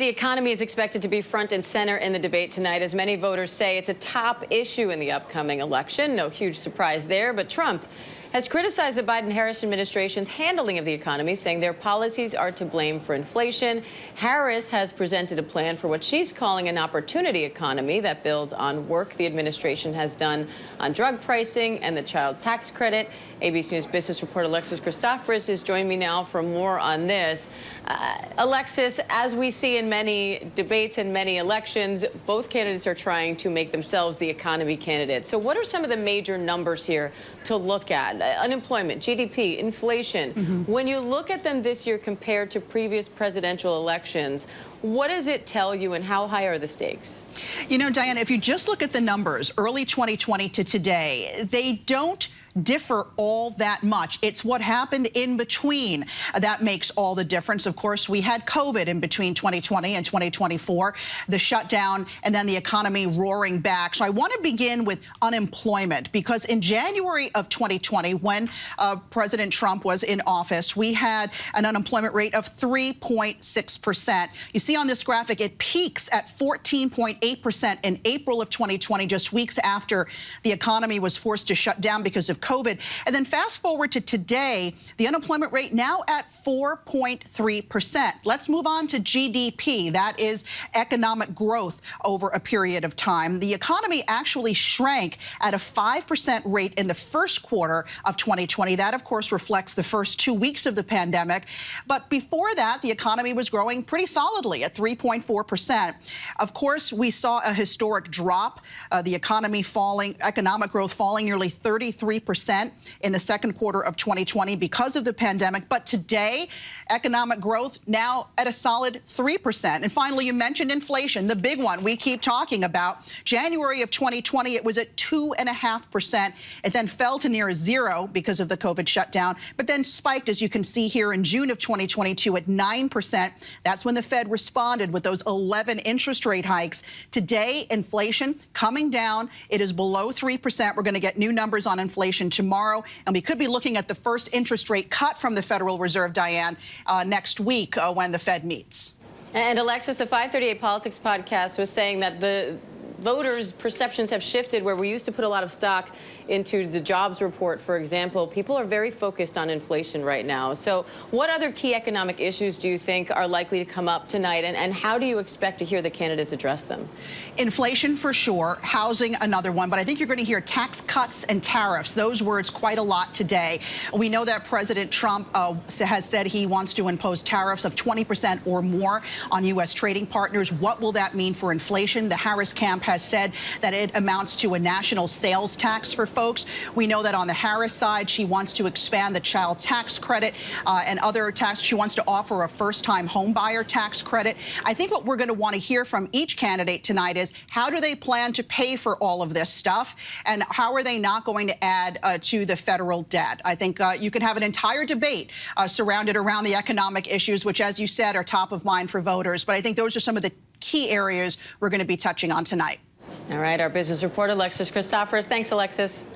The economy is expected to be front and center in the debate tonight, as many voters say it's a top issue in the upcoming election. No huge surprise there, but Trump has criticized the Biden-Harris administration's handling of the economy, saying their policies are to blame for inflation. Harris has presented a plan for what she's calling an opportunity economy that builds on work the administration has done on drug pricing and the child tax credit. ABC News business reporter Alexis Christoforous is joining me now for more on this. Alexis, as we see in many debates and many elections, both candidates are trying to make themselves the economy candidate. So what are some of the major numbers here to look at? Unemployment, GDP, inflation. When you look at them this year compared to previous presidential elections, what does it tell you and how high are the stakes? You know, Diana, if you just look at the numbers, early 2020 to today, they don't differ all that much. It's what happened in between that makes all the difference. Of course, we had COVID in between 2020 and 2024, the shutdown, and then the economy roaring back. So I want to begin with unemployment, because in January of 2020, when President Trump was in office, we had an unemployment rate of 3.6%. You see on this graphic, it peaks at 14.8% in April of 2020, just weeks after the economy was forced to shut down because of COVID. And then fast forward to today, the unemployment rate now at 4.3%. Let's move on to GDP. That is economic growth over a period of time. The economy actually shrank at a 5% rate in the first quarter of 2020. That, of course, reflects the first 2 weeks of the pandemic. But before that, the economy was growing pretty solidly at 3.4%. Of course, we saw a historic drop, the economy falling, economic growth falling nearly 33% in the second quarter of 2020 because of the pandemic. But today, economic growth now at a solid 3%. And finally, you mentioned inflation, the big one we keep talking about. January of 2020, it was at 2.5%. It then fell to near zero because of the COVID shutdown, but then spiked, as you can see here, in June of 2022 at 9%. That's when the Fed responded with those 11 interest rate hikes. Today, inflation coming down. It is below 3%. We're going to get new numbers on inflation tomorrow, and we could be looking at the first interest rate cut from the Federal Reserve, Diane, next week when the Fed meets. And Alexis, the 538 Politics podcast was saying that the voters' perceptions have shifted, where we used to put a lot of stock into the jobs report, for example. People are very focused on inflation right now. So what other key economic issues do you think are likely to come up tonight, and how do you expect to hear the candidates address them? Inflation for sure, housing another one, but I think you're going to hear tax cuts and tariffs, those words quite a lot today. We know that President Trump has said he wants to impose tariffs of 20% or more on U.S. trading partners. What will that mean for inflation? The Harris camp has said that it amounts to a national sales tax for folks. We know that on the Harris side, she wants to expand the child tax credit and other tax. She wants to offer a first-time home buyer tax credit. I think what we're going to want to hear from each candidate tonight is how do they plan to pay for all of this stuff, and how are they not going to add to the federal debt? I think you can have an entire debate surrounded around the economic issues, which, as you said, are top of mind for voters. But I think those are some of the key areas we're going to be touching on tonight. All right, our business reporter, Alexis Christoforous. Thanks, Alexis.